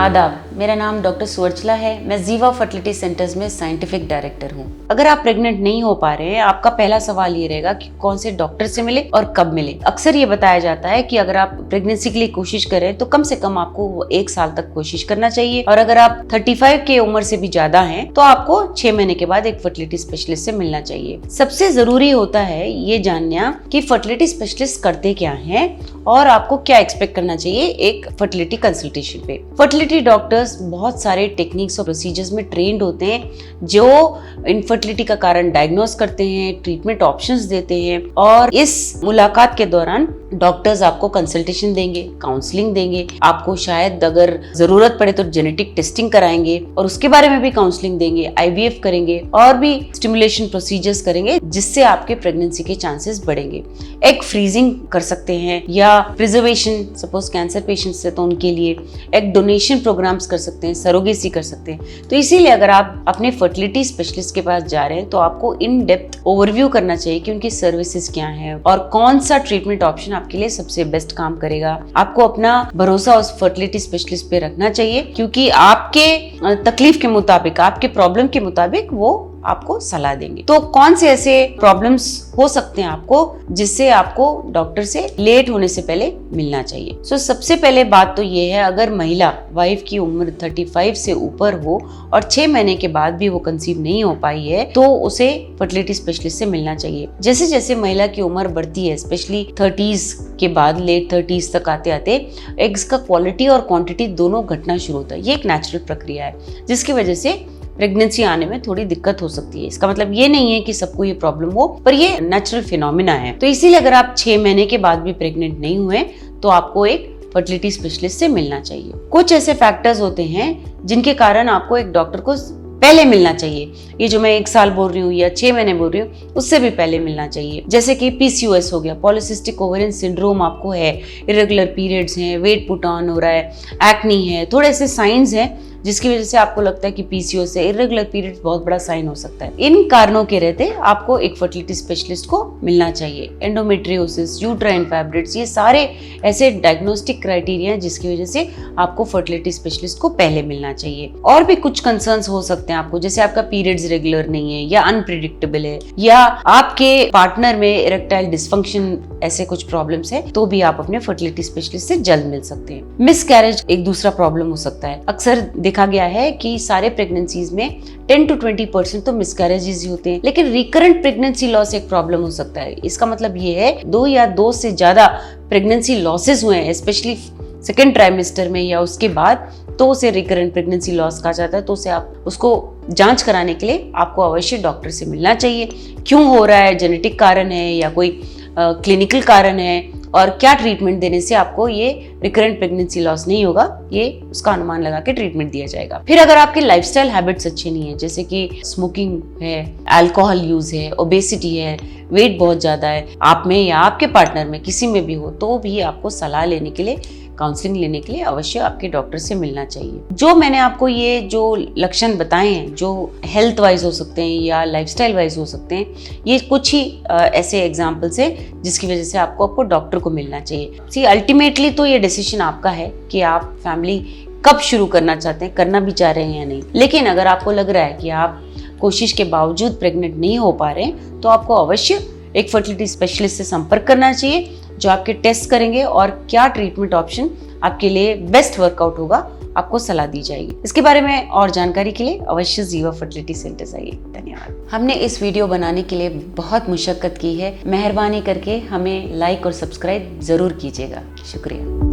आदाब, मेरा नाम डॉक्टर सुवर्चला है। मैं जीवा फर्टिलिटी सेंटर्स में साइंटिफिक डायरेक्टर हूँ। अगर आप प्रेग्नेंट नहीं हो पा रहे हैं, आपका पहला सवाल ये रहेगा कि कौन से डॉक्टर से मिले और कब मिले। अक्सर ये बताया जाता है कि अगर आप प्रेगनेंसी के लिए कोशिश करें तो कम से कम आपको 1 साल तक कोशिश करना चाहिए, और अगर आप 35 की उम्र से भी ज्यादा हैं तो आपको 6 महीने के बाद एक फर्टिलिटी स्पेशलिस्ट से मिलना चाहिए। सबसे जरूरी होता है ये जानना कि फर्टिलिटी स्पेशलिस्ट करते क्या हैं और आपको क्या एक्सपेक्ट करना चाहिए एक फर्टिलिटी कंसल्टेशन पे। फर्टिलिटी डॉक्टर्स बहुत सारे टेक्निक्स और प्रोसीजर्स में ट्रेंड होते हैं जो इनफर्टिलिटी का कारण डायग्नोस करते हैं, ट्रीटमेंट ऑप्शंस देते हैं, और इस मुलाकात के दौरान डॉक्टर्स आपको कंसल्टेशन देंगे, काउंसलिंग देंगे, आपको शायद अगर जरूरत पड़े तो जेनेटिक टेस्टिंग कराएंगे और उसके बारे में भी काउंसलिंग देंगे, IVF करेंगे और भी स्टिमुलेशन प्रोसीजर्स करेंगे जिससे आपके प्रेगनेंसी के चांसेस बढ़ेंगे। एग फ्रीजिंग कर सकते हैं या प्रिजर्वेशन, सपोज कैंसर पेशेंट्स है तो उनके लिए एग डोनेशन प्रोग्राम्स कर सकते हैं, सरोगेसी कर सकते हैं। तो इसीलिए अगर आप अपने फर्टिलिटी स्पेशलिस्ट के पास जा रहे हैं तो आपको इन डेप्थ ओवरव्यू करना चाहिए कि उनकी सर्विसेज क्या हैं और कौन सा ट्रीटमेंट ऑप्शन आपके लिए सबसे बेस्ट काम करेगा। आपको अपना भरोसा उस फर्टिलिटी स्पेशलिस्ट पे रखना चाहिए क्योंकि आपके तकलीफ के मुताबिक, आपके प्रॉब्लम के मुताबिक वो आपको सलाह देंगे। तो कौन से ऐसे प्रॉब्लम्स हो सकते हैं आपको जिससे आपको डॉक्टर से लेट होने से पहले मिलना चाहिए। सो सबसे पहले बात तो ये है, अगर महिला वाइफ की उम्र 35 से ऊपर हो और 6 महीने के बाद भी वो कंसीव नहीं हो पाई है तो उसे फर्टिलिटी स्पेशलिस्ट से मिलना चाहिए। जैसे जैसे महिला की उम्र बढ़ती है, स्पेशली 30s के बाद लेट 30s तक आते आते एग्स का क्वालिटी और क्वांटिटी दोनों घटना शुरू होता है। ये एक नेचुरल प्रक्रिया है जिसकी वजह से प्रेगनेंसी आने में थोड़ी दिक्कत हो सकती है। इसका मतलब ये नहीं है कि सबको ये प्रॉब्लम हो, पर ये नेचुरल फिनोमिना है। तो इसीलिए अगर आप 6 महीने के बाद भी प्रेग्नेंट नहीं हुए तो आपको एक फर्टिलिटी स्पेशलिस्ट से मिलना चाहिए। कुछ ऐसे फैक्टर्स होते हैं जिनके कारण आपको एक डॉक्टर को पहले मिलना चाहिए। ये जो मैं 1 साल बोल रही हूँ या 6 महीने बोल रही हूँ उससे भी पहले मिलना चाहिए। जैसे कि PCOS हो गया, पॉलिसिस्टिक ओवेरियन सिंड्रोम आपको है, इरेगुलर पीरियड्स हैं, वेट पुट ऑन हो रहा है, एक्नी है, थोड़े ऐसे साइंस हैं जिसकी वजह से आपको लगता है कि PCOS है, इरेगुलर पीरियड्स बहुत बड़ा साइन हो सकता है। इन कारणों के रहते आपको एक फर्टिलिटी स्पेशलिस्ट को मिलना चाहिए। एंडोमेट्रियोसिस, यूट्राइन फाइब्रॉइड्स, ये सारे ऐसे डायग्नोस्टिक क्राइटेरिया हैं जिसकी वजह से आपको फर्टिलिटी स्पेशलिस्ट को पहले मिलना चाहिए। और भी कुछ कंसर्न्स हो सकते हैं आपको, जैसे आपका पीरियड्स रेगुलर नहीं है या अनप्रिडिक्टेबल है या आपके पार्टनर में इरेक्टाइल डिसफंक्शन, ऐसे कुछ प्रॉब्लम्स है तो भी आप अपने फर्टिलिटी स्पेशलिस्ट से जल्द मिल सकते हैं। मिसकैरेज एक दूसरा प्रॉब्लम हो सकता है। अक्सर देखा गया है कि सारे प्रेगनेंसीज में 10 to 20% तो मिसकैरेजेस ही होते हैं, लेकिन रिकरेंट प्रेगनेंसी लॉस एक प्रॉब्लम हो सकता है। इसका मतलब ये है 2 या 2 से ज्यादा प्रेगनेंसी लॉसेस हुए हैं, स्पेशली सेकेंड ट्राइमेस्टर में या उसके बाद, तो उसे रिकरेंट प्रेगनेंसी लॉस कहा जाता है। तो उसे आप उसको जांच कराने के लिए आपको अवश्य डॉक्टर से मिलना चाहिए। क्यों हो रहा है, जेनेटिक कारण है या कोई क्लिनिकल कारण है, और क्या ट्रीटमेंट देने से आपको ये रिकरेंट प्रेगनेंसी लॉस नहीं होगा, ये उसका अनुमान लगा के ट्रीटमेंट दिया जाएगा। फिर अगर आपके लाइफस्टाइल हैबिट्स अच्छे नहीं है, जैसे कि स्मोकिंग है, अल्कोहल यूज है, ओबेसिटी है, वेट बहुत ज्यादा है आप में या आपके पार्टनर में किसी में भी हो, तो भी आपको सलाह लेने के लिए, काउंसलिंग लेने के लिए अवश्य आपके डॉक्टर से मिलना चाहिए। जो मैंने आपको ये जो लक्षण बताए हैं, जो हेल्थ वाइज हो सकते हैं या लाइफस्टाइल वाइज हो सकते हैं, ये कुछ ही ऐसे एग्जांपल्स हैं जिसकी वजह से आपको डॉक्टर को मिलना चाहिए। अल्टीमेटली तो ये डिसीजन आपका है कि आप फैमिली कब शुरू करना चाहते हैं, करना भी चाह रहे हैं या नहीं। लेकिन अगर आपको लग रहा है कि आप कोशिश के बावजूद प्रेग्नेंट नहीं हो पा रहे हैं तो आपको अवश्य एक फर्टिलिटी स्पेशलिस्ट से संपर्क करना चाहिए जो आपके टेस्ट करेंगे और क्या ट्रीटमेंट ऑप्शन आपके लिए बेस्ट वर्कआउट होगा आपको सलाह दी जाएगी। इसके बारे में और जानकारी के लिए अवश्य जीवा फर्टिलिटी सेंटर आइए। धन्यवाद। हमने इस वीडियो बनाने के लिए बहुत मुशक्कत की है, मेहरबानी करके हमें लाइक और सब्सक्राइब जरूर कीजिएगा। शुक्रिया।